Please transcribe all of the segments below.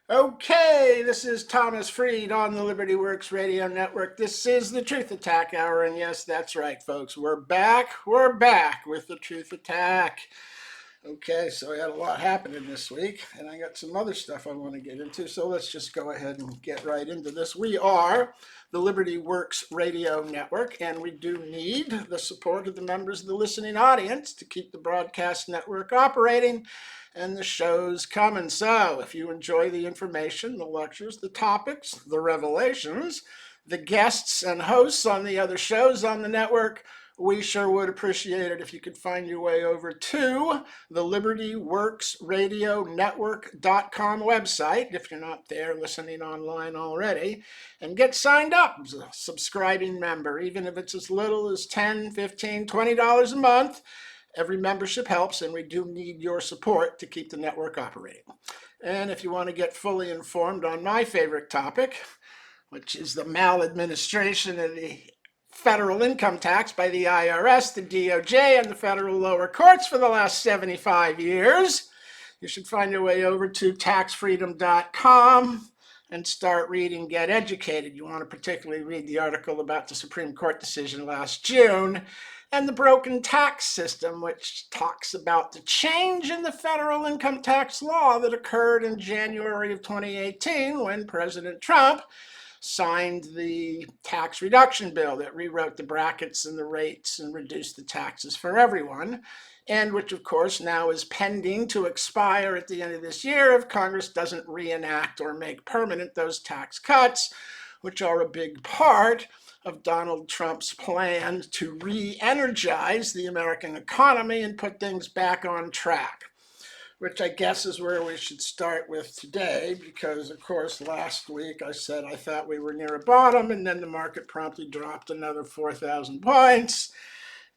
Okay, this is Thomas Freed on the Liberty Works Radio Network. This is the Truth Attack Hour, and yes, that's right, folks. We're back. We're back with the Truth Attack. Okay, so we had a lot happening this week, and I got some other stuff I want to get into, so let's just go ahead and get right into this. We are the Liberty Works Radio Network, and we do need the support of the members of the listening audience to keep the broadcast network operating and the shows coming. So if you enjoy the information, the lectures, the topics, the revelations, the guests and hosts on the other shows on the network, we sure would appreciate it if you could find your way over to the LibertyWorksRadioNetwork.com website, if you're not there listening online already, and get signed up as a subscribing member, even if it's as little as $10, $15, $20 a month. Every membership helps, and we do need your support to keep the network operating. And if you want to get fully informed on my favorite topic, which is the maladministration of the federal income tax by the IRS, the DOJ, and the federal lower courts for the last 75 years, you should find your way over to taxfreedom.com and start reading Get Educated. You want to particularly read the article about the Supreme Court decision last June and the broken tax system, which talks about the change in the federal income tax law that occurred in January of 2018 when President Trump signed the tax reduction bill that rewrote the brackets and the rates and reduced the taxes for everyone, and which of course now is pending to expire at the end of this year if Congress doesn't reenact or make permanent those tax cuts, which are a big part of Donald Trump's plan to re-energize the American economy and put things back on track, which I guess is where we should start with today, because of course last week I said I thought we were near a bottom, and then the market promptly dropped another 4,000 points,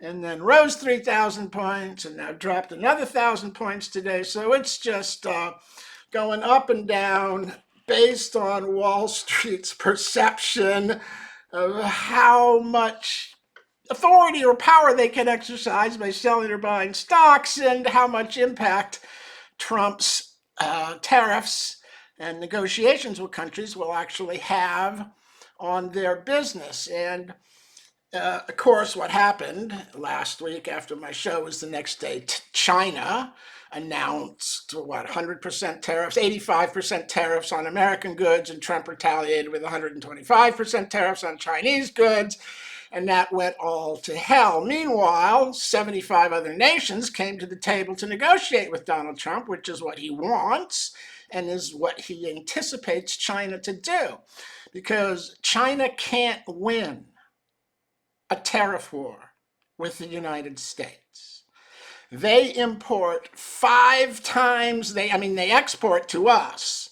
and then rose 3,000 points, and now dropped another 1,000 points today. So it's just going up and down based on Wall Street's perception of how much authority or power they can exercise by selling or buying stocks, and how much impact Trump's tariffs and negotiations with countries will actually have on their business. And of course, what happened last week after my show was the next day China announced 100% tariffs, 85% tariffs on American goods, and Trump retaliated with 125% tariffs on Chinese goods, and that went all to hell. Meanwhile, 75 other nations came to the table to negotiate with Donald Trump, which is what he wants and is what he anticipates China to do, because China can't win a tariff war with the United States. They import 5 times, they export to us,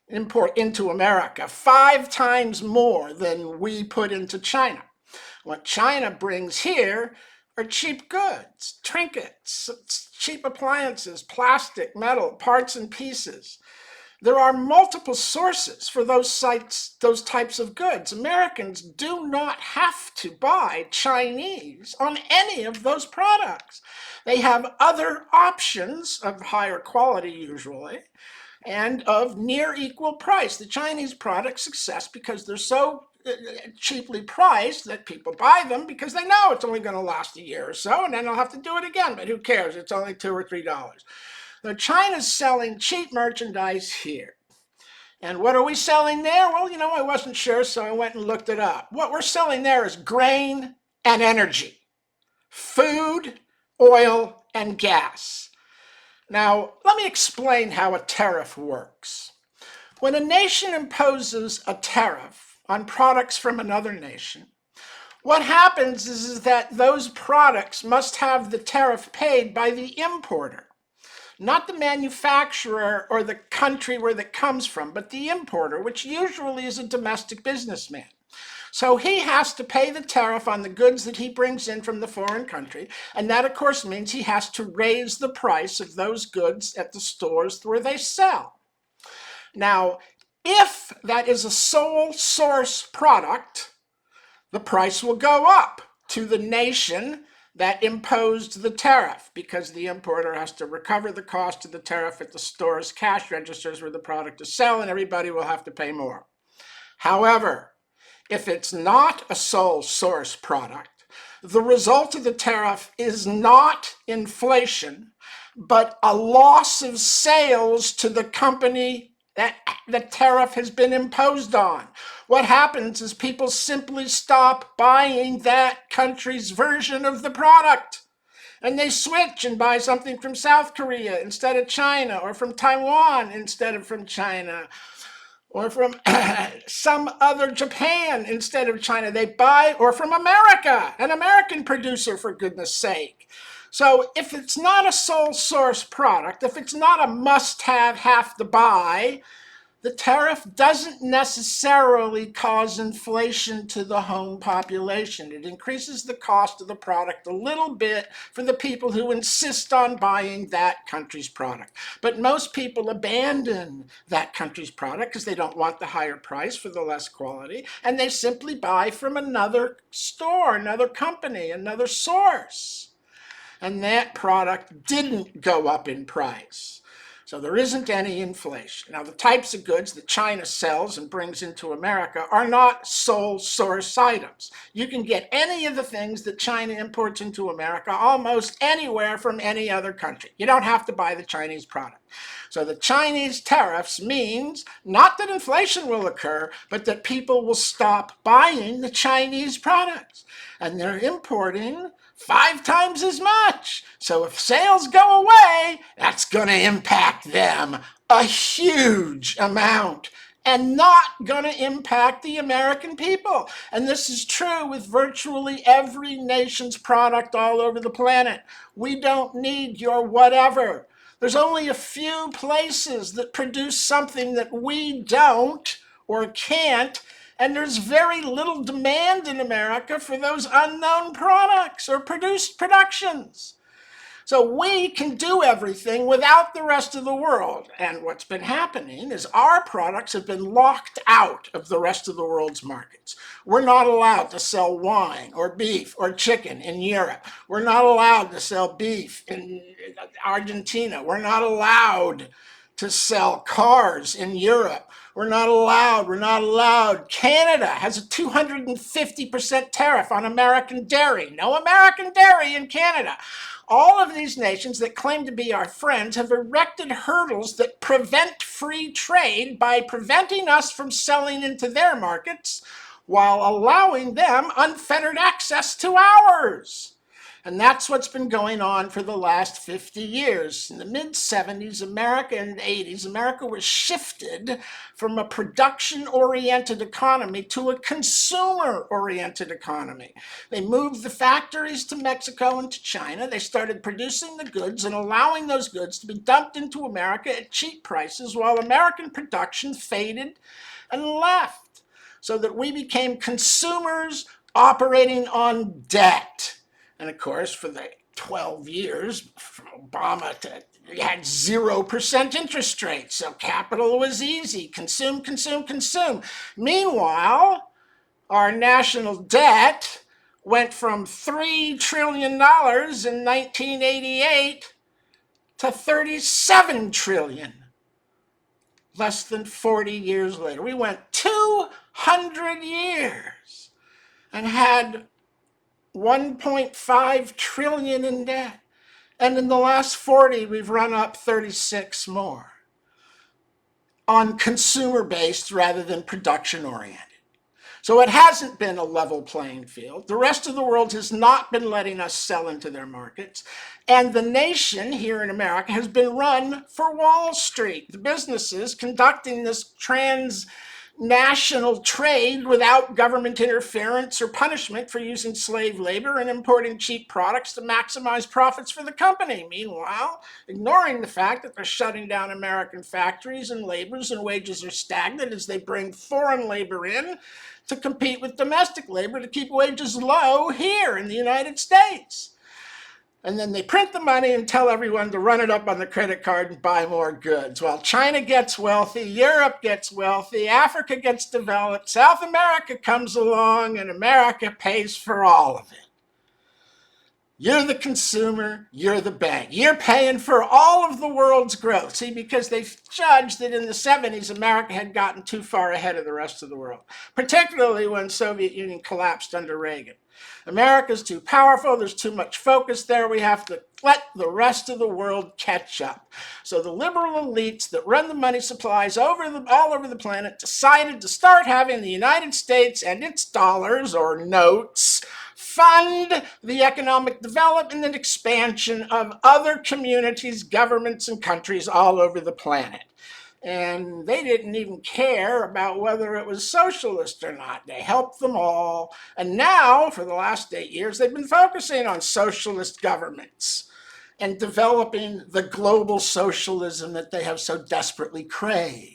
import into America 5 times more than we put into China. What China brings here are cheap goods, trinkets, cheap appliances, plastic, metal, parts and pieces. There are multiple sources for those types of goods. Americans do not have to buy Chinese on any of those products. They have other options of higher quality usually, and of near equal price. The Chinese products success because they're so cheaply priced that people buy them because they know it's only going to last a year or so, and then they'll have to do it again, but who cares? It's only $2 or $3. So China's selling cheap merchandise here. And what are we selling there? Well, I wasn't sure, so I went and looked it up. What we're selling there is grain and energy, food, oil, and gas. Now, let me explain how a tariff works. When a nation imposes a tariff on products from another nation, what happens is that those products must have the tariff paid by the importer. Not the manufacturer or the country where that comes from, but the importer, which usually is a domestic businessman. So he has to pay the tariff on the goods that he brings in from the foreign country, and that of course means he has to raise the price of those goods at the stores where they sell. Now, if that is a sole source product, the price will go up to the nation that imposed the tariff, because the importer has to recover the cost of the tariff at the store's cash registers where the product is sold, and everybody will have to pay more. However, if it's not a sole source product, the result of the tariff is not inflation, but a loss of sales to the company that the tariff has been imposed on. What happens is people simply stop buying that country's version of the product, and they switch and buy something from South Korea instead of China, or from Taiwan instead of from China, or from some other Japan instead of China. They buy, or from America, an American producer, for goodness sake. So if it's not a sole source product, if it's not a must-have, have to buy, the tariff doesn't necessarily cause inflation to the home population. It increases the cost of the product a little bit for the people who insist on buying that country's product. But most people abandon that country's product because they don't want the higher price for the less quality, and they simply buy from another store, another company, another source. And that product didn't go up in price. So there isn't any inflation. Now, the types of goods that China sells and brings into America are not sole source items. You can get any of the things that China imports into America almost anywhere from any other country. You don't have to buy the Chinese product. So the Chinese tariffs means not that inflation will occur, but that people will stop buying the Chinese products. And they're importing 5 times as much. So if sales go away, that's going to impact them a huge amount, and not going to impact the American people. And this is true with virtually every nation's product all over the planet. We don't need your whatever. There's only a few places that produce something that we don't or can't, and there's very little demand in America for those unknown products or productions. So we can do everything without the rest of the world. And what's been happening is our products have been locked out of the rest of the world's markets. We're not allowed to sell wine or beef or chicken in Europe. We're not allowed to sell beef in Argentina. We're not allowed to sell cars in Europe. We're not allowed. Canada has a 250% tariff on American dairy. No American dairy in Canada. All of these nations that claim to be our friends have erected hurdles that prevent free trade by preventing us from selling into their markets while allowing them unfettered access to ours. And that's what's been going on for the last 50 years. In the mid-70s, America, and the 80s, America was shifted from a production-oriented economy to a consumer-oriented economy. They moved the factories to Mexico and to China. They started producing the goods and allowing those goods to be dumped into America at cheap prices while American production faded and left, so that we became consumers operating on debt. And of course, for the 12 years from Obama to, we had 0% interest rates. So capital was easy. Consume, consume, consume. Meanwhile, our national debt went from $3 trillion in 1988 to $37 trillion less than 40 years later. We went 200 years and had 1.5 trillion in debt. And in the last 40, we've run up 36 more on consumer-based rather than production-oriented. So it hasn't been a level playing field. The rest of the world has not been letting us sell into their markets. And the nation here in America has been run for Wall Street. The businesses conducting this transnational trade without government interference or punishment for using slave labor and importing cheap products to maximize profits for the company. Meanwhile, ignoring the fact that they're shutting down American factories and labors and wages are stagnant as they bring foreign labor in to compete with domestic labor to keep wages low here in the United States. And then they print the money and tell everyone to run it up on the credit card and buy more goods. While China gets wealthy, Europe gets wealthy, Africa gets developed, South America comes along, and America pays for all of it. You're the consumer, you're the bank. You're paying for all of the world's growth. See, because they've judged that in the 70s, America had gotten too far ahead of the rest of the world, particularly when Soviet Union collapsed under Reagan. America's too powerful, there's too much focus there, we have to let the rest of the world catch up. So the liberal elites that run the money supplies all over the planet decided to start having the United States and its dollars or notes fund the economic development and expansion of other communities, governments, and countries all over the planet. And they didn't even care about whether it was socialist or not. They helped them all. And now, for the last 8 years, they've been focusing on socialist governments and developing the global socialism that they have so desperately craved.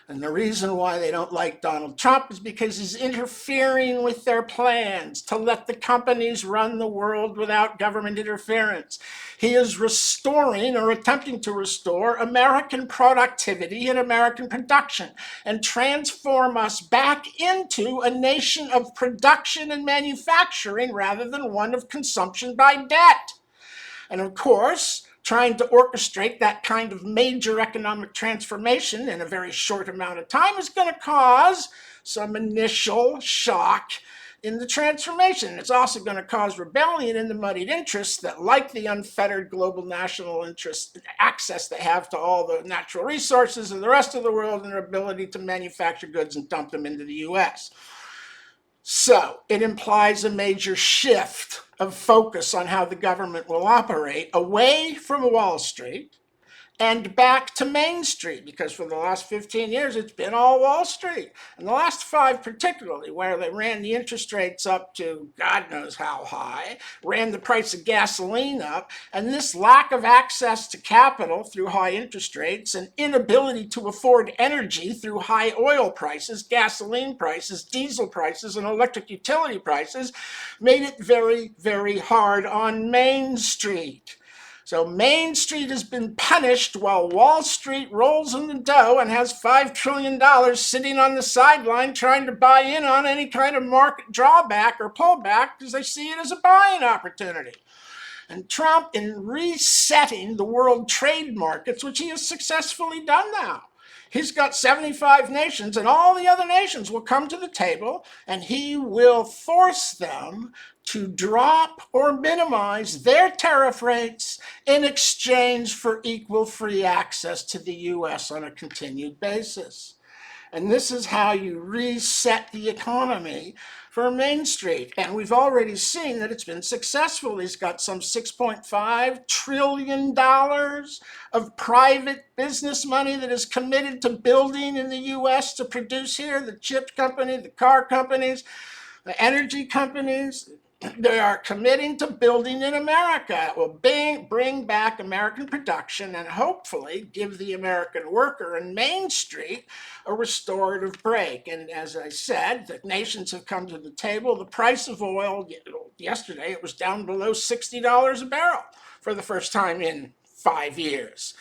And the reason why they don't like Donald Trump is because he's interfering with their plans to let the companies run the world without government interference. He is restoring or attempting to restore American productivity and American production and transform us back into a nation of production and manufacturing rather than one of consumption by debt. And of course, trying to orchestrate that kind of major economic transformation in a very short amount of time is going to cause some initial shock in the transformation. It's also going to cause rebellion in the moneyed interests that like the unfettered global national interest access they have to all the natural resources of the rest of the world and their ability to manufacture goods and dump them into the US. So it implies a major shift of focus on how the government will operate away from Wall Street and back to Main Street, because for the last 15 years, it's been all Wall Street. And the last 5 particularly, where they ran the interest rates up to God knows how high, ran the price of gasoline up, and this lack of access to capital through high interest rates and inability to afford energy through high oil prices, gasoline prices, diesel prices, and electric utility prices made it very, very hard on Main Street. So Main Street has been punished while Wall Street rolls in the dough and has $5 trillion sitting on the sideline trying to buy in on any kind of market drawback or pullback because they see it as a buying opportunity. And Trump, in resetting the world trade markets, which he has successfully done now, he's got 75 nations, and all the other nations will come to the table, and he will force them to drop or minimize their tariff rates in exchange for equal free access to the US on a continued basis. And this is how you reset the economy for Main Street. And we've already seen that it's been successful. He's got some $6.5 trillion of private business money that is committed to building in the US to produce here. The chip company, the car companies, the energy companies, they are committing to building in America. It will bring back American production and hopefully give the American worker in Main Street a restorative break. And as I said, the nations have come to the table. The price of oil, yesterday, it was down below $60 a barrel for the first time in 5 years.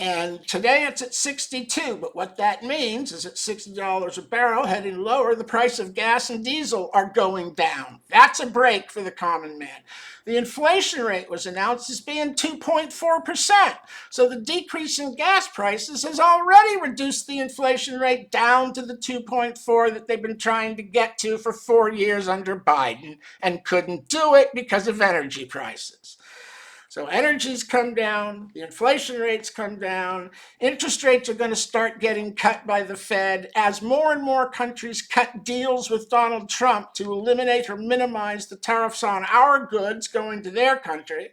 And today it's at 62, but what that means is at $60 a barrel, heading lower, the price of gas and diesel are going down. That's a break for the common man. The inflation rate was announced as being 2.4%. So the decrease in gas prices has already reduced the inflation rate down to the 2.4 that they've been trying to get to for 4 years under Biden and couldn't do it because of energy prices. So energy's come down, the inflation rates come down, interest rates are going to start getting cut by the Fed as more and more countries cut deals with Donald Trump to eliminate or minimize the tariffs on our goods going to their country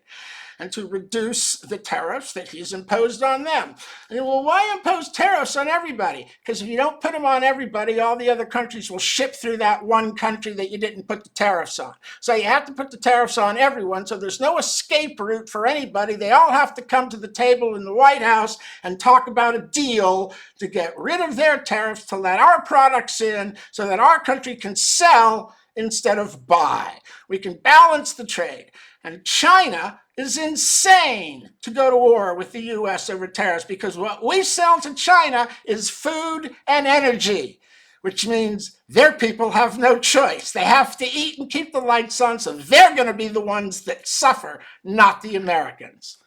and to reduce the tariffs that he's imposed on them. And well, why impose tariffs on everybody? Because if you don't put them on everybody, all the other countries will ship through that one country that you didn't put the tariffs on. So you have to put the tariffs on everyone, so there's no escape route for anybody. They all have to come to the table in the White House and talk about a deal to get rid of their tariffs, to let our products in so that our country can sell instead of buy. We can balance the trade. And China is insane to go to war with the US over tariffs because what we sell to China is food and energy. which means their people have no choice. They have to eat and keep the lights on, so they're going to be the ones that suffer, not the Americans.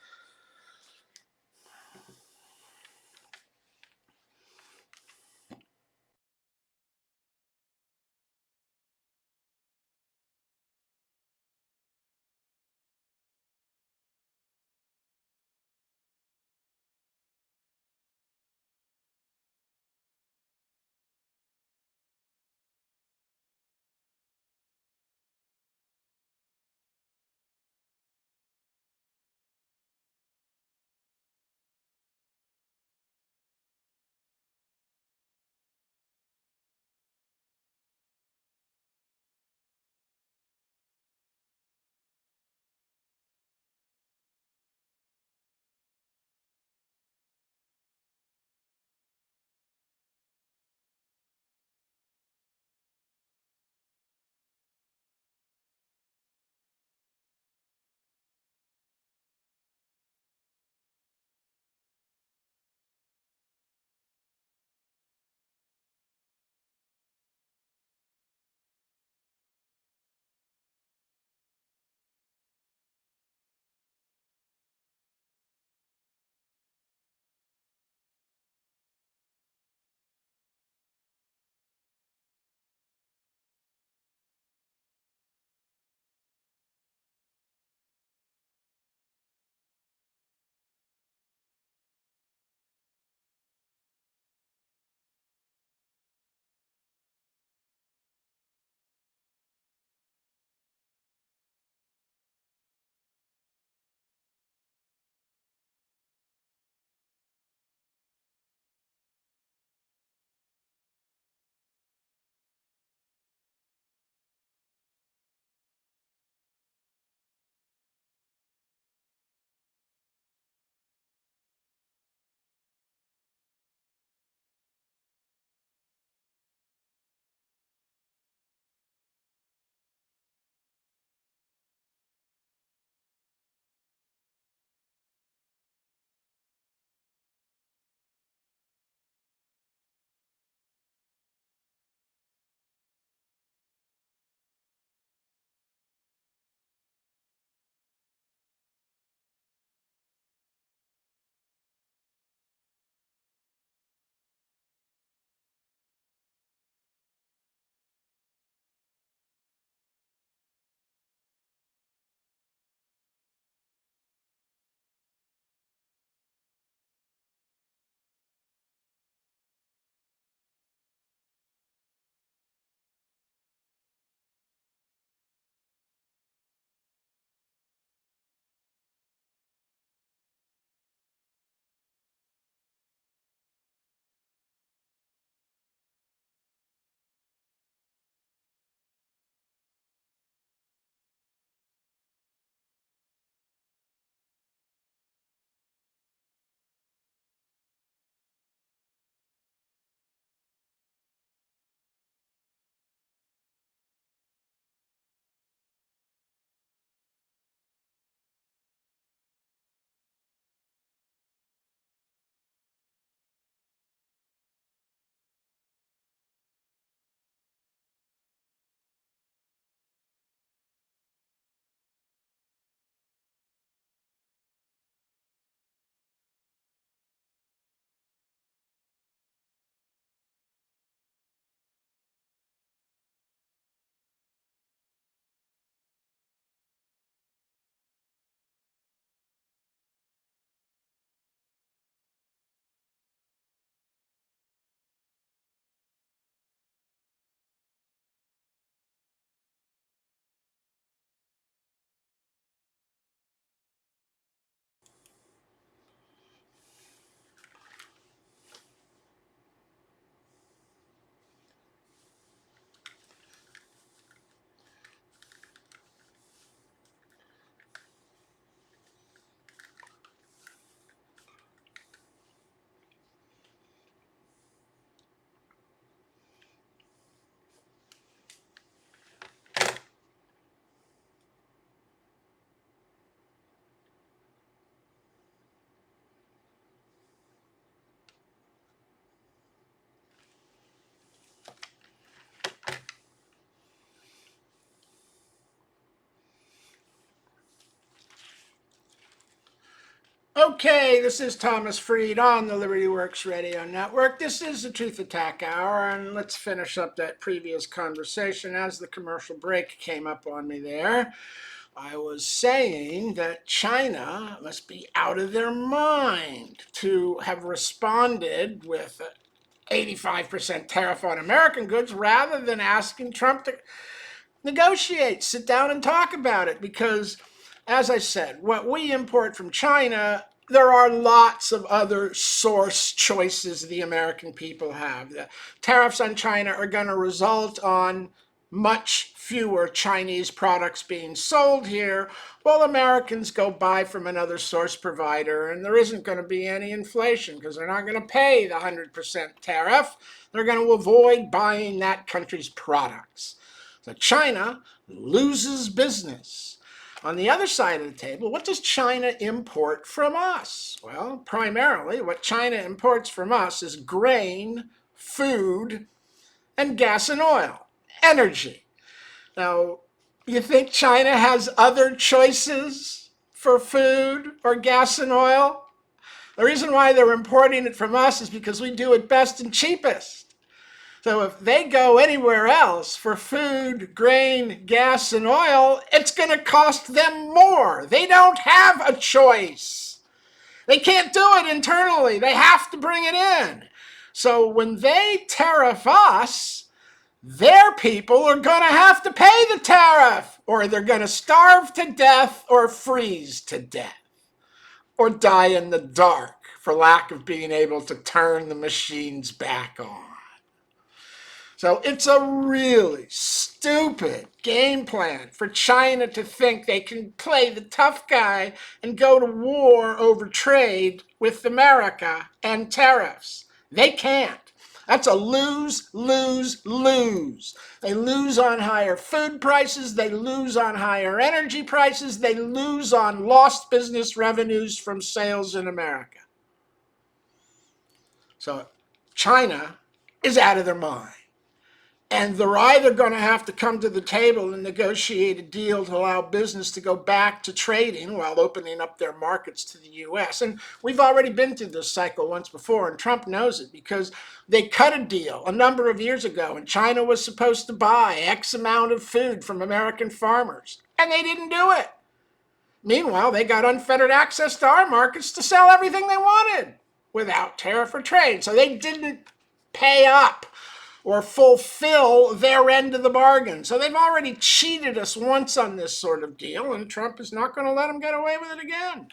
Okay, this is Thomas Freed on the Liberty Works Radio Network. This is the Truth Attack Hour, and let's finish up that previous conversation. As the commercial break came up on me there, I was saying that China must be out of their mind to have responded with an 85% tariff on American goods rather than asking Trump to negotiate, sit down and talk about it. Because, as I said, what we import from China, there are lots of other source choices the American people have. The tariffs on China are going to result on much fewer Chinese products being sold here, while Americans go buy from another source provider, and there isn't going to be any inflation because they're not going to pay the 100% tariff. They're going to avoid buying that country's products. So China loses business. On the other side of the table, what does China import from us? Well, primarily what China imports from us is grain, food, and gas and oil, energy. Now, you think China has other choices for food or gas and oil? The reason why they're importing it from us is because we do it best and cheapest. So if they go anywhere else for food, grain, gas, and oil, it's going to cost them more. They don't have a choice. They can't do it internally. They have to bring it in. So when they tariff us, their people are going to have to pay the tariff, or they're going to starve to death or freeze to death or die in the dark for lack of being able to turn the machines back on. So it's a really stupid game plan for China to think they can play the tough guy and go to war over trade with America and tariffs. They can't. That's a lose, lose, lose. They lose on higher food prices. They lose on higher energy prices. They lose on lost business revenues from sales in America. So China is out of their mind. And they're either going to have to come to the table and negotiate a deal to allow business to go back to trading while opening up their markets to the U.S. And we've already been through this cycle once before, and Trump knows it because they cut a deal a number of years ago, and China was supposed to buy X amount of food from American farmers, and they didn't do it. Meanwhile, they got unfettered access to our markets to sell everything they wanted without tariff or trade. So they didn't pay up or fulfill their end of the bargain. So they've already cheated us once on this sort of deal, and Trump is not going to let them get away with it again.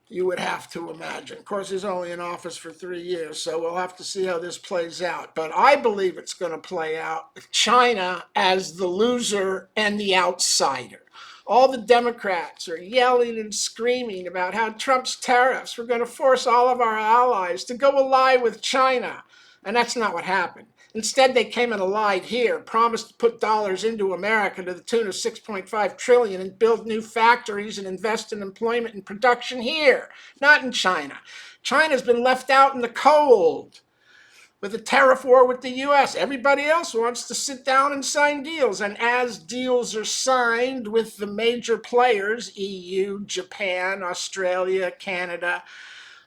You would have to imagine. Of course, he's only in office for 3 years, so we'll have to see how this plays out. But I believe it's going to play out with China as the loser and the outsider. All the Democrats are yelling and screaming about how Trump's tariffs were going to force all of our allies to go ally with China. And that's not what happened. Instead, they came and allied here, promised to put dollars into America to the tune of $6.5 trillion and build new factories and invest in employment and production here, not in China. China's been left out in the cold with a tariff war with the U.S. Everybody else wants to sit down and sign deals. And as deals are signed with the major players, EU, Japan, Australia, Canada,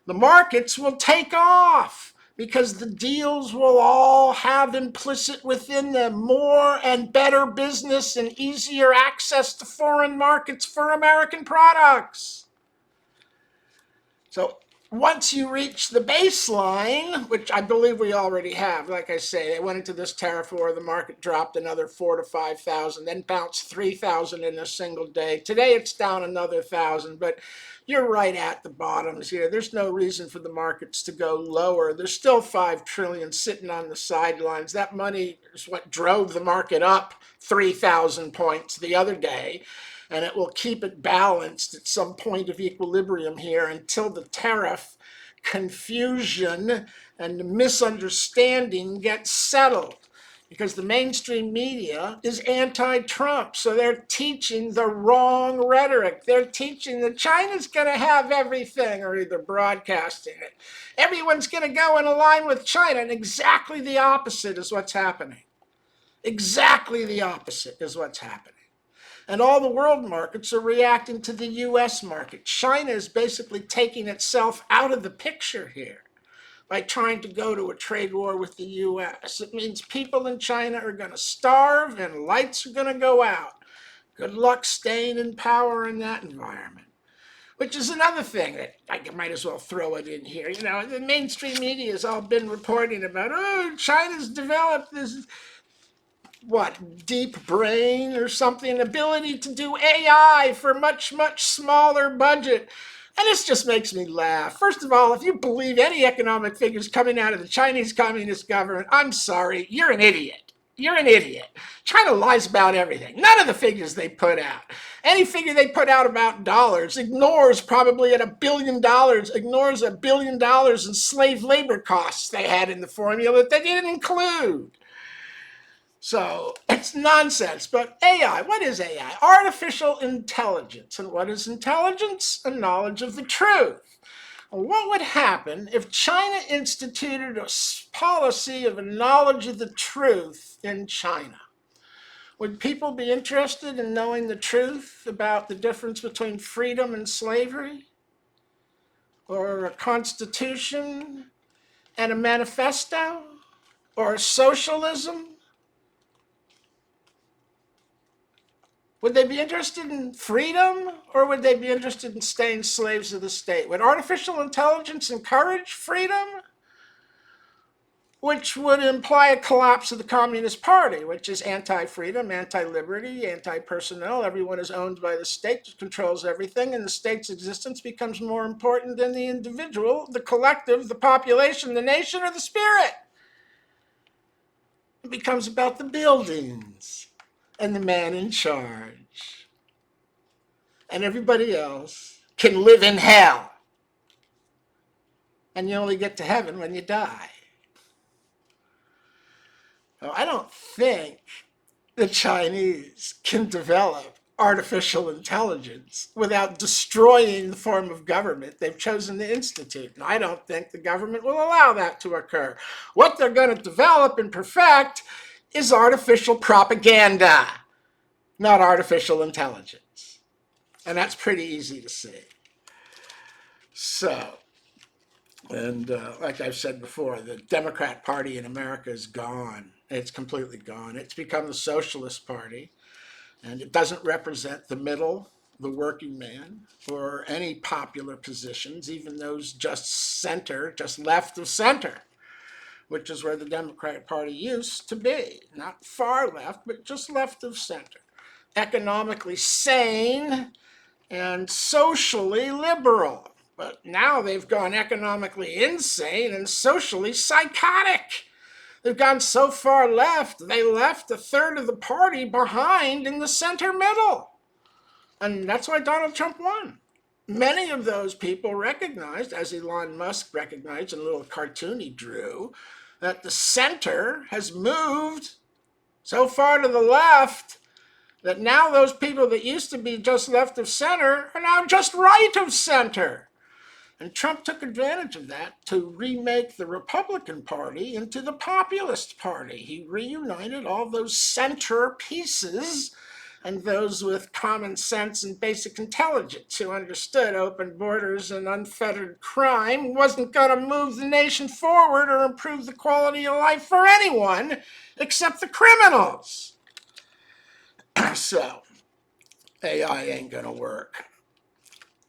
the markets will take off, because the deals will all have implicit within them more and better business and easier access to foreign markets for American products. So once you reach the baseline, which I believe we already have, like I say, they went into this tariff war, the market dropped another 4,000 to 5,000, then bounced 3,000 in a single day. Today it's down another 1,000, but you're right at the bottoms here. There's no reason for the markets to go lower. There's still $5 trillion sitting on the sidelines. That money is what drove the market up 3,000 points the other day, and it will keep it balanced at some point of equilibrium here until the tariff confusion and misunderstanding gets settled. Because the mainstream media is anti-Trump, so they're teaching the wrong rhetoric. They're teaching that China's going to have everything, or either broadcasting it. Everyone's going to go in line with China, and exactly the opposite is what's happening. Exactly the opposite is what's happening. And all the world markets are reacting to the US market. China is basically taking itself out of the picture here by trying to go to a trade war with the US. It means people in China are going to starve and lights are going to go out. Good luck staying in power in that environment. Which is another thing that I might as well throw it in here. You know, the mainstream media has all been reporting about, oh, China's developed this, deep brain or something, ability to do AI for much, much smaller budget. And this just makes me laugh. First of all, if you believe any economic figures coming out of the Chinese Communist government, I'm sorry, you're an idiot. You're an idiot. China lies about everything. None of the figures they put out. Any figure they put out about dollars ignores probably at $1 billion, ignores $1 billion in slave labor costs they had in the formula that they didn't include. So it's nonsense. But AI, what is AI? Artificial intelligence. And what is intelligence? A knowledge of the truth. What would happen if China instituted a policy of a knowledge of the truth in China? Would people be interested in knowing the truth about the difference between freedom and slavery? Or a constitution and a manifesto? Or socialism? Would they be interested in freedom, or would they be interested in staying slaves of the state? Would artificial intelligence encourage freedom? Which would imply a collapse of the Communist Party, which is anti-freedom, anti-liberty, anti-personnel. Everyone is owned by the state, which controls everything, and the state's existence becomes more important than the individual, the collective, the population, the nation, or the spirit. It becomes about the buildings and the man in charge. And everybody else can live in hell. And you only get to heaven when you die. Now, I don't think the Chinese can develop artificial intelligence without destroying the form of government they've chosen to institute. And I don't think the government will allow that to occur. What they're going to develop and perfect is artificial propaganda, not artificial intelligence. And that's pretty easy to see. So, and like I've said before, the Democrat Party in America is gone. It's completely gone. It's become the Socialist Party, and it doesn't represent the middle, the working man, or any popular positions, even those just center, just left of center, which is where the Democratic Party used to be. Not far left, but just left of center. Economically sane and socially liberal. But now they've gone economically insane and socially psychotic. They've gone so far left, they left a third of the party behind in the center middle. And that's why Donald Trump won. Many of those people recognized, as Elon Musk recognized in a little cartoon he drew, that the center has moved so far to the left that now those people that used to be just left of center are now just right of center. And Trump took advantage of that to remake the Republican Party into the populist party. He reunited all those center pieces and those with common sense and basic intelligence who understood open borders and unfettered crime wasn't going to move the nation forward or improve the quality of life for anyone except the criminals. So, AI ain't going to work.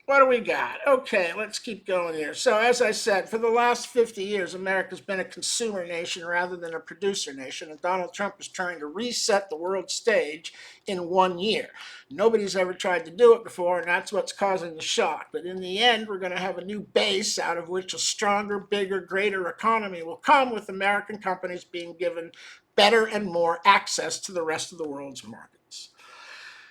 What do we got? Okay, let's keep going here. So as I said, for the last 50 years, America's been a consumer nation rather than a producer nation, and Donald Trump is trying to reset the world stage in 1 year. Nobody's ever tried to do it before, and that's what's causing the shock. But in the end, we're going to have a new base out of which a stronger, bigger, greater economy will come, with American companies being given better and more access to the rest of the world's markets.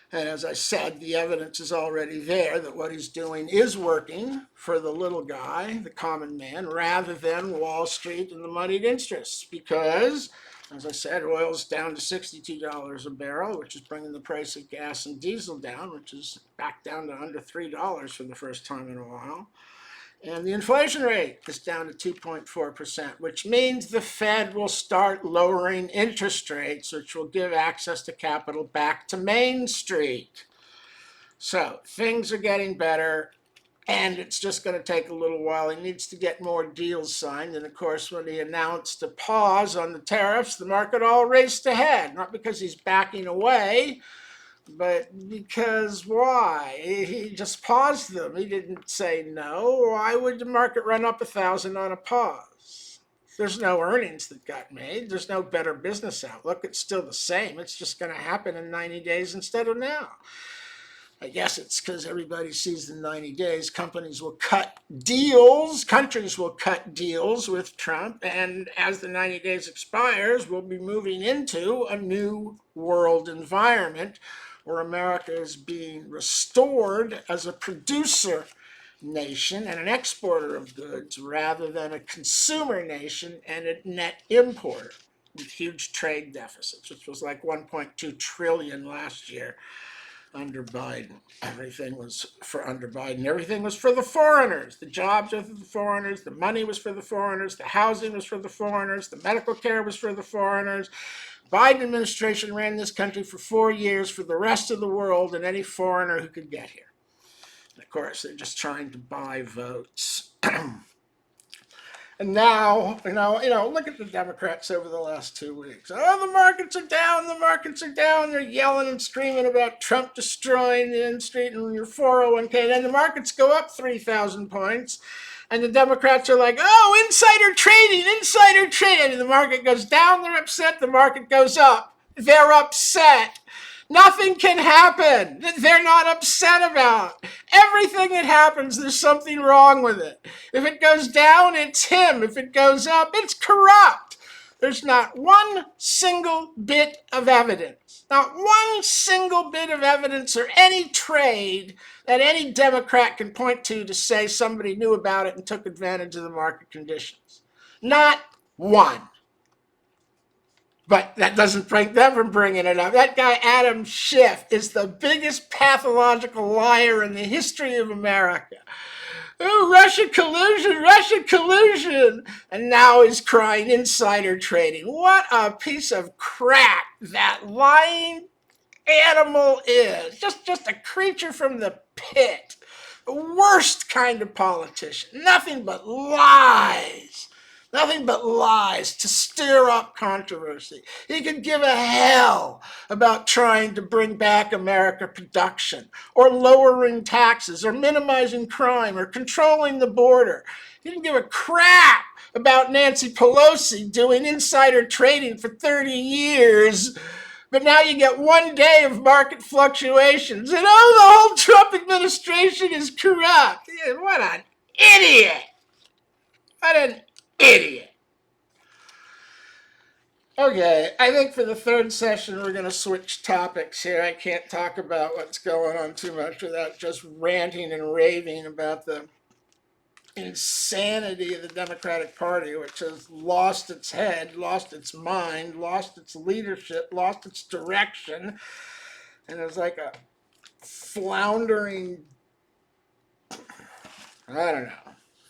And as I said, the evidence is already there that what he's doing is working for the little guy, the common man, rather than Wall Street and the moneyed interests. Because, as I said, oil's down to $62 a barrel, which is bringing the price of gas and diesel down, which is back down to under $3 for the first time in a while. And the inflation rate is down to 2.4%, which means the Fed will start lowering interest rates, which will give access to capital back to Main Street. So things are getting better, and it's just going to take a little while. He needs to get more deals signed. And of course, when he announced a pause on the tariffs, the market all raced ahead, not because he's backing away, but because why? He just paused them. He didn't say no. Why would the market run up 1,000 on a pause? There's no earnings that got made. There's no better business outlook. It's still the same. It's just going to happen in 90 days instead of now. I guess it's because everybody sees in 90 days companies will cut deals, countries will cut deals with Trump, and as the 90 days expires, we'll be moving into a new world environment where America is being restored as a producer nation and an exporter of goods rather than a consumer nation and a net importer with huge trade deficits, which was like 1.2 trillion last year. Under Biden, everything was for the foreigners. The jobs were for the foreigners, the money was for the foreigners, the housing was for the foreigners, the medical care was for the foreigners. Biden administration ran this country for 4 years for the rest of the world and any foreigner who could get here. And of course, they're just trying to buy votes. And now, look at the Democrats over the last 2 weeks. Oh, the markets are down, They're yelling and screaming about Trump destroying the industry and your 401k. Then the markets go up 3,000 points. And the Democrats are like, oh, insider trading. And the market goes down, they're upset. The market goes up, they're upset. Nothing can happen they're not upset about. Everything that happens, there's something wrong with it. If it goes down, it's him. If it goes up, it's corrupt. There's not one single bit of evidence, not one single bit of evidence or any trade that any Democrat can point to say somebody knew about it and took advantage of the market conditions. Not one. But that doesn't break them from bringing it up. That guy, Adam Schiff, is the biggest pathological liar in the history of America. Oh, Russian collusion. And now he's crying insider trading. What a piece of crap that lying animal is. Just a creature from the pit. The worst kind of politician. Nothing but lies to stir up controversy. He could give a hell about trying to bring back America production, or lowering taxes, or minimizing crime, or controlling the border. He didn't give a crap about Nancy Pelosi doing insider trading for 30 years. But now you get 1 day of market fluctuations, and the whole Trump administration is corrupt. What an idiot! What an idiot. Okay, I think for the third session, we're going to switch topics here. I can't talk about what's going on too much without just ranting and raving about the insanity of the Democratic Party, which has lost its head, lost its mind, lost its leadership, lost its direction, and it's like a floundering, I don't know,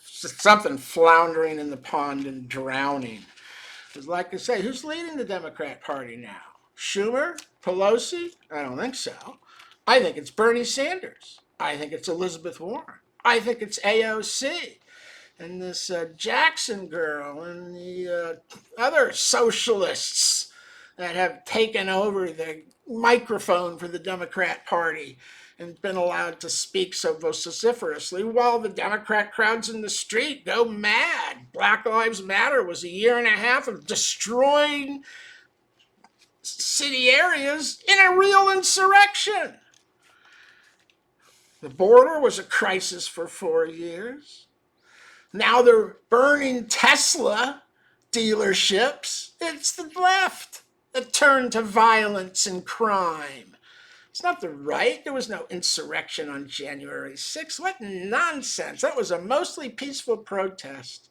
something floundering in the pond and drowning. Because like I say, who's leading the Democrat Party now? Schumer? Pelosi? I don't think so. I think it's Bernie Sanders. I think it's Elizabeth Warren. I think it's AOC. And this Jackson girl and the other socialists that have taken over the microphone for the Democrat Party and been allowed to speak so vociferously while the Democrat crowds in the street go mad. Black Lives Matter was a year and a half of destroying city areas in a real insurrection. The border was a crisis for 4 years. Now they're burning Tesla dealerships. It's the left that turned to violence and crime. It's not the right. There was no insurrection on January 6th. What nonsense. That was a mostly peaceful protest.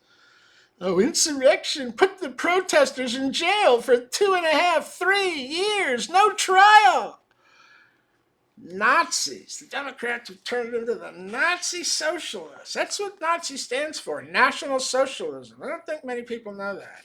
Oh, insurrection. Put the protesters in jail for 2.5, 3 years. No trial. Nazis. The Democrats have turned into the Nazi socialists. That's what Nazi stands for, National Socialism. I don't think many people know that.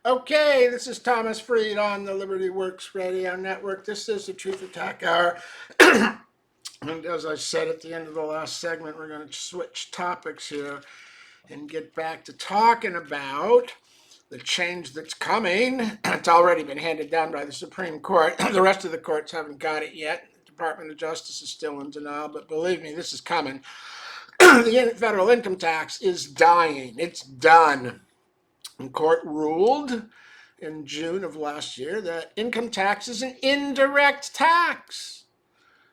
Okay, this is Thomas Freed on the Liberty Works Radio Network. This is the Truth Attack Hour. And as I said at the end of the last segment, we're going to switch topics here and get back to talking about the change that's coming. It's already been handed down by the Supreme Court. The rest of the courts haven't got it yet. The Department of Justice is still in denial, but believe me, this is coming. The federal income tax is dying. It's done. The court ruled in June of last year that income tax is an indirect tax.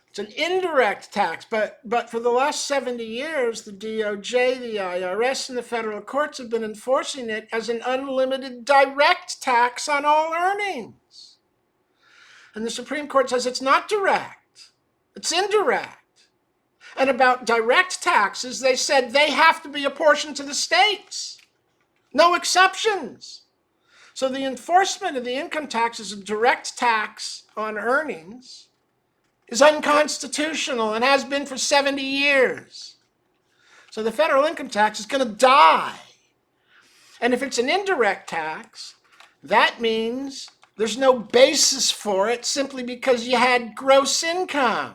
It's an indirect tax, but for the last 70 years, the DOJ, the IRS, and the federal courts have been enforcing it as an unlimited direct tax on all earnings. And the Supreme Court says it's not direct, it's indirect. And about direct taxes, they said they have to be apportioned to the states. No exceptions. So the enforcement of the income tax as a direct tax on earnings is unconstitutional and has been for 70 years. So the federal income tax is going to die. And if it's an indirect tax, that means there's no basis for it simply because you had gross income.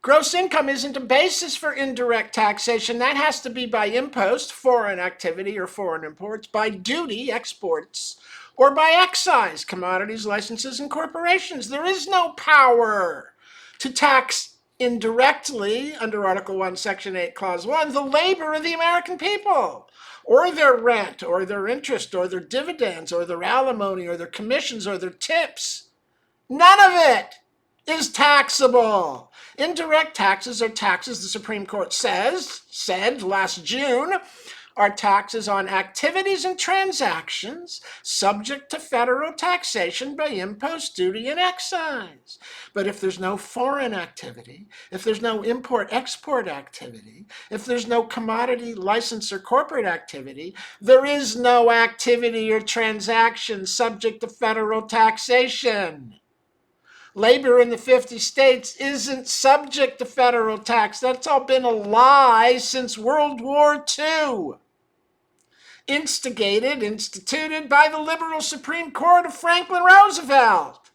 Gross income isn't a basis for indirect taxation. That has to be by impost, foreign activity or foreign imports, by duty, exports, or by excise, commodities, licenses, and corporations. There is no power to tax indirectly, under Article 1, Section 8, Clause 1, the labor of the American people, or their rent, or their interest, or their dividends, or their alimony, or their commissions, or their tips. None of it is taxable. Indirect taxes are taxes, the Supreme Court said last June, are taxes on activities and transactions subject to federal taxation by impost, duty, and excise. But if there's no foreign activity, if there's no import-export activity, if there's no commodity, license, or corporate activity, there is no activity or transaction subject to federal taxation. Labor in the 50 states isn't subject to federal tax. That's all been a lie since World War II. Instituted by the liberal Supreme Court of Franklin Roosevelt.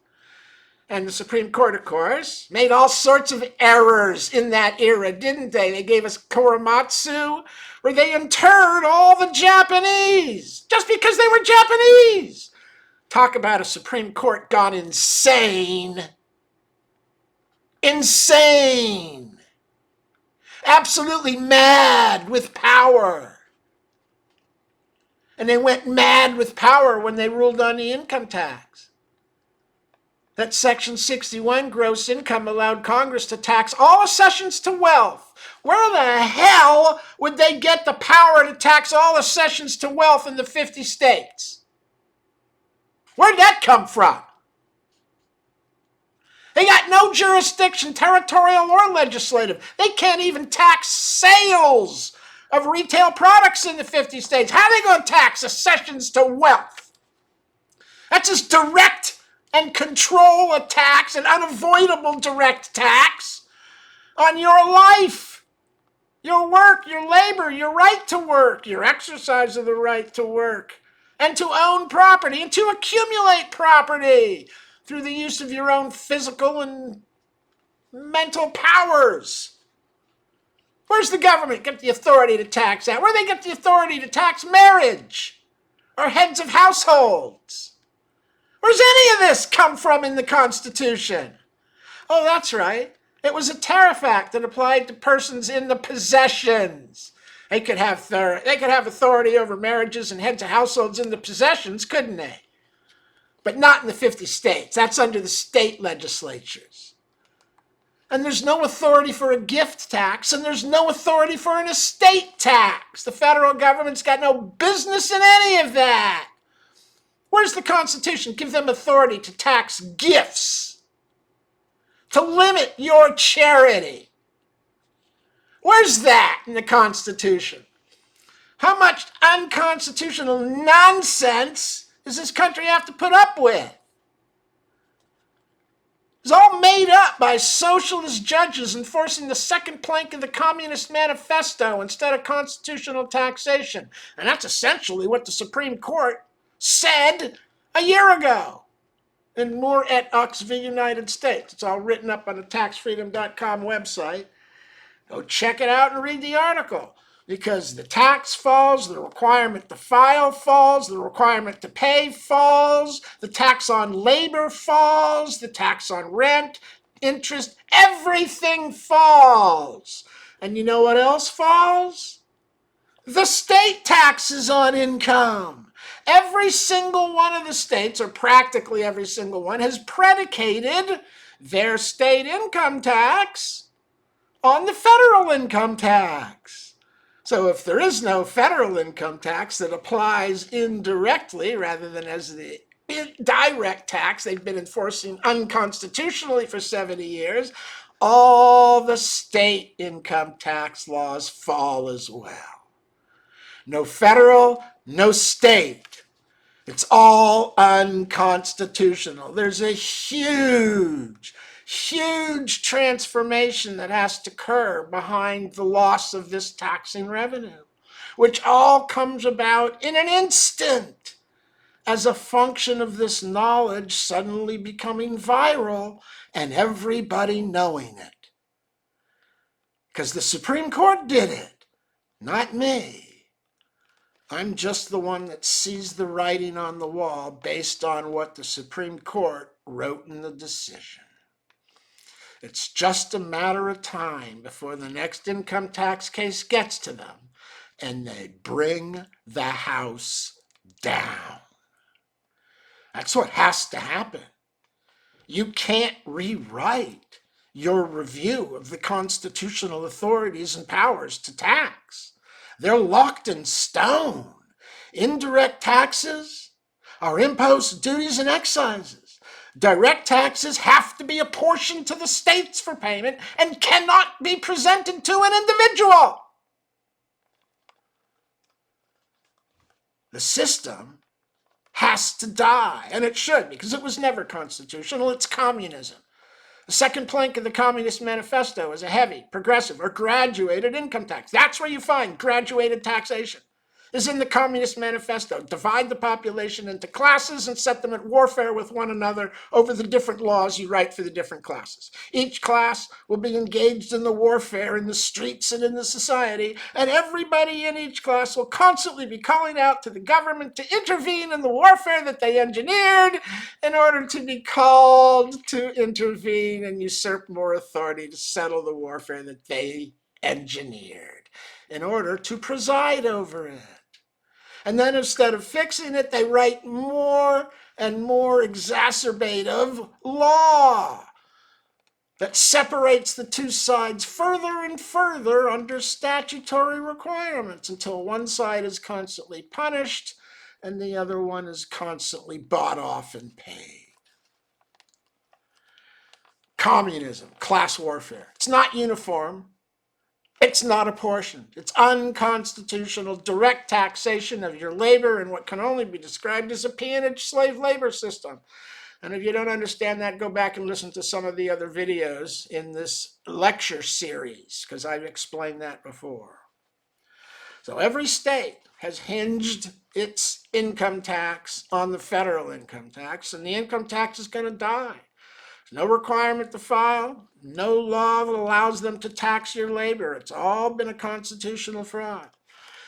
And the Supreme Court, of course, made all sorts of errors in that era, didn't they? They gave us Korematsu, where they interred all the Japanese just because they were Japanese. Talk about a Supreme Court gone insane. Insane. Absolutely mad with power. And they went mad with power when they ruled on the income tax. That Section 61 gross income allowed Congress to tax all accessions to wealth. Where the hell would they get the power to tax all accessions to wealth in the 50 states? Where'd that come from? They got no jurisdiction, territorial or legislative. They can't even tax sales of retail products in the 50 states. How are they going to tax accessions to wealth? That's as direct and control a tax, an unavoidable direct tax on your life, your work, your labor, your right to work, your exercise of the right to work, and to own property and to accumulate property through the use of your own physical and mental powers. Where's the government get the authority to tax that? Where do they get the authority to tax marriage or heads of households? Where's any of this come from in the Constitution? Oh, that's right. It was a tariff act that applied to persons in the possessions. They could have authority over marriages and heads of households in the possessions, couldn't they? But not in the 50 states. That's under the state legislatures. And there's no authority for a gift tax, and there's no authority for an estate tax. The federal government's got no business in any of that. Where's the Constitution give them authority to tax gifts? To limit your charity? Where's that in the Constitution? How much unconstitutional nonsense does this country have to put up with? It's all made up by socialist judges enforcing the second plank of the Communist Manifesto instead of constitutional taxation. And that's essentially what the Supreme Court said a year ago in Moore et al. v. United States. It's all written up on the taxfreedom.com website. Go check it out and read the article. Because the tax falls, the requirement to file falls, the requirement to pay falls, the tax on labor falls, the tax on rent, interest, everything falls. And you know what else falls? The state taxes on income. Every single one of the states, or practically every single one, has predicated their state income tax on the federal income tax. So if there is no federal income tax that applies indirectly rather than as the direct tax they've been enforcing unconstitutionally for 70 years, all the state income tax laws fall as well. No federal, no state. It's all unconstitutional. There's a huge transformation that has to occur behind the loss of this taxing revenue, which all comes about in an instant as a function of this knowledge suddenly becoming viral and everybody knowing it. Because the Supreme Court did it, not me. I'm just the one that sees the writing on the wall based on what the Supreme Court wrote in the decision. It's just a matter of time before the next income tax case gets to them and they bring the house down. That's what has to happen. You can't rewrite your review of the constitutional authorities and powers to tax. They're locked in stone. Indirect taxes are imposts, duties, and excises. Direct taxes have to be apportioned to the states for payment and cannot be presented to an individual. The system has to die, and it should, because it was never constitutional. It's communism. The second plank of the Communist Manifesto is a heavy, progressive, or graduated income tax. That's where you find graduated taxation. Is in the Communist Manifesto. Divide the population into classes and set them at warfare with one another over the different laws you write for the different classes. Each class will be engaged in the warfare in the streets and in the society, and everybody in each class will constantly be calling out to the government to intervene in the warfare that they engineered in order to be called to intervene and usurp more authority to settle the warfare that they engineered in order to preside over it. And then instead of fixing it, they write more and more exacerbative law that separates the two sides further and further under statutory requirements until one side is constantly punished and the other one is constantly bought off and paid. Communism, class warfare. It's not uniform. It's not apportioned. It's unconstitutional direct taxation of your labor in what can only be described as a peonage slave labor system. And if you don't understand that, go back and listen to some of the other videos in this lecture series, because I've explained that before. So every state has hinged its income tax on the federal income tax, and the income tax is going to die. No requirement to file, no law that allows them to tax your labor. It's all been a constitutional fraud.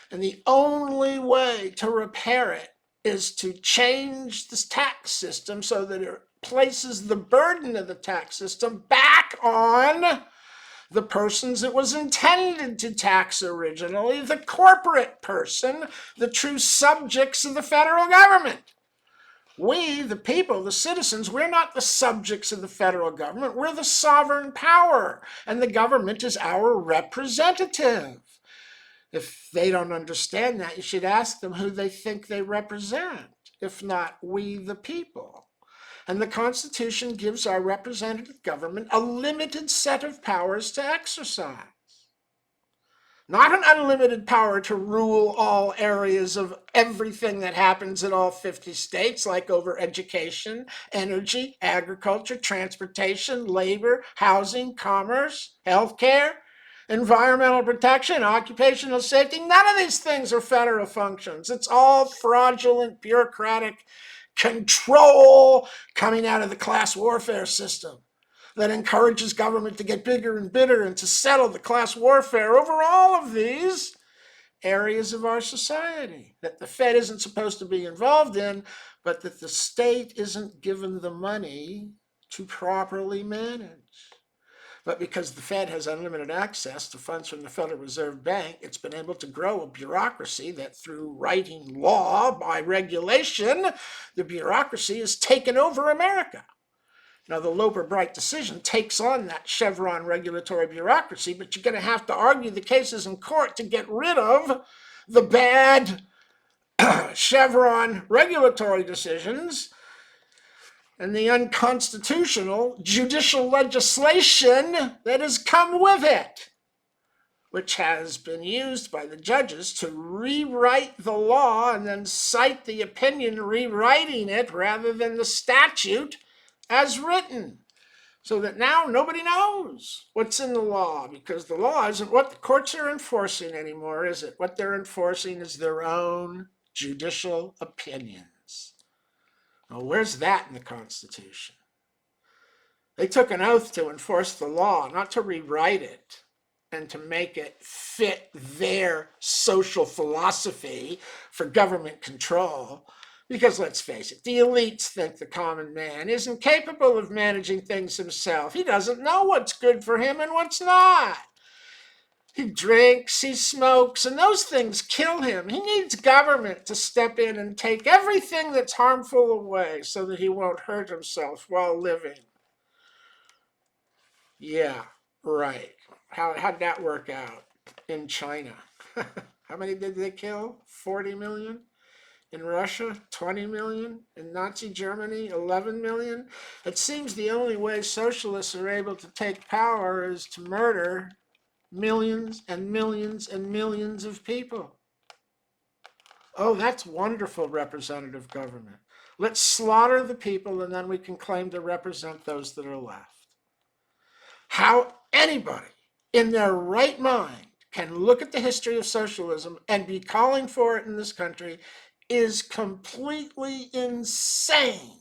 And the only way to repair it is to change this tax system so that it places the burden of the tax system back on the persons it was intended to tax originally, the corporate person, the true subjects of the federal government. We, the people, the citizens, we're not the subjects of the federal government. We're the sovereign power, and the government is our representative. If they don't understand that, you should ask them who they think they represent, if not we, the people. And the Constitution gives our representative government a limited set of powers to exercise. Not an unlimited power to rule all areas of everything that happens in all 50 states, like over education, energy, agriculture, transportation, labor, housing, commerce, healthcare. environmental protection, occupational safety. None of these things are federal functions. It's all fraudulent, bureaucratic control coming out of the class warfare system that encourages government to get bigger and bigger and to settle the class warfare over all of these areas of our society that the Fed isn't supposed to be involved in, but that the state isn't given the money to properly manage. But because the Fed has unlimited access to funds from the Federal Reserve Bank, it's been able to grow a bureaucracy that through writing law by regulation, the bureaucracy has taken over America. Now, the Loper-Bright decision takes on that Chevron regulatory bureaucracy, but you're going to have to argue the cases in court to get rid of the bad Chevron regulatory decisions and the unconstitutional judicial legislation that has come with it, which has been used by the judges to rewrite the law and then cite the opinion rewriting it rather than the statute as written, so that now nobody knows what's in the law, because the law isn't what the courts are enforcing anymore, is it? What they're enforcing is their own judicial opinions. Now, where's that in the Constitution? They took an oath to enforce the law, not to rewrite it and to make it fit their social philosophy for government control. Because let's face it, the elites think the common man isn't capable of managing things himself. He doesn't know what's good for him and what's not. He drinks, he smokes, and those things kill him. He needs government to step in and take everything that's harmful away so that he won't hurt himself while living. Yeah, right. How'd that work out in China? How many did they kill? 40 million? In Russia, 20 million. In Nazi Germany, 11 million. It seems the only way socialists are able to take power is to murder millions and millions and millions of people. Oh, that's wonderful representative government. Let's slaughter the people and then we can claim to represent those that are left. How anybody in their right mind can look at the history of socialism and be calling for it in this country is completely insane.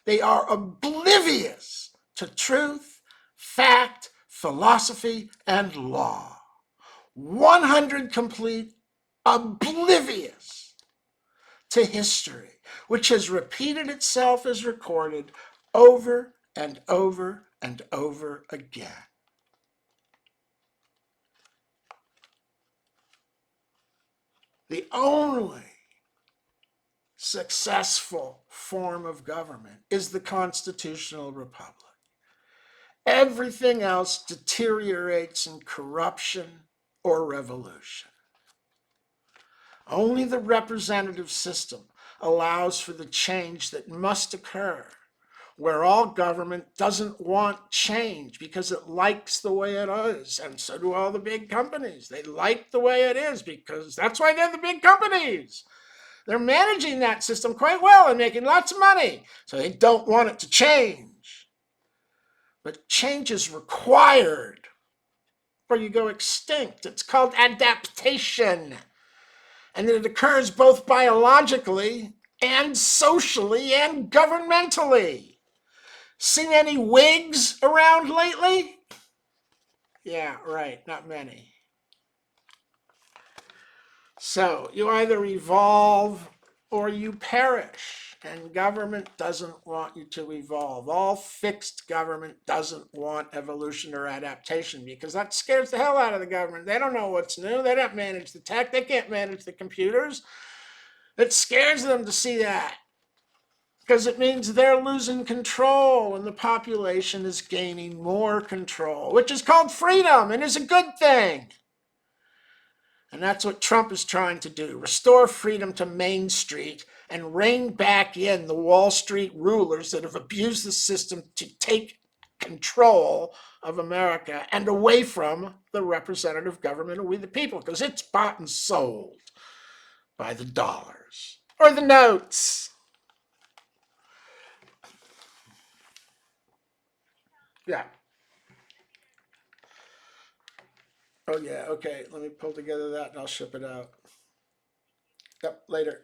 They are oblivious to truth, fact, philosophy, and law. 100 complete oblivious to history, which has repeated itself as recorded over and over and over again. The only successful form of government is the constitutional republic. Everything else deteriorates in corruption or revolution. Only the representative system allows for the change that must occur, where all government doesn't want change because it likes the way it is, and so do all the big companies. They like the way it is because that's why they're the big companies. They're managing that system quite well and making lots of money, so they don't want it to change. But change is required or you go extinct. It's called adaptation. And it occurs both biologically and socially and governmentally. Seen any wigs around lately? Yeah, right, not many. So you either evolve or you perish, and government doesn't want you to evolve. All fixed government doesn't want evolution or adaptation because that scares the hell out of the government. They don't know what's new. They don't manage the tech. They can't manage the computers. It scares them to see that because it means they're losing control and the population is gaining more control, which is called freedom and is a good thing. And that's what Trump is trying to do, restore freedom to Main Street and rein back in the Wall Street rulers that have abused the system to take control of America and away from the representative government of we the people, because it's bought and sold by the dollars or the notes. Yeah. Oh yeah, okay. Let me pull together that and I'll ship it out. Yep, later.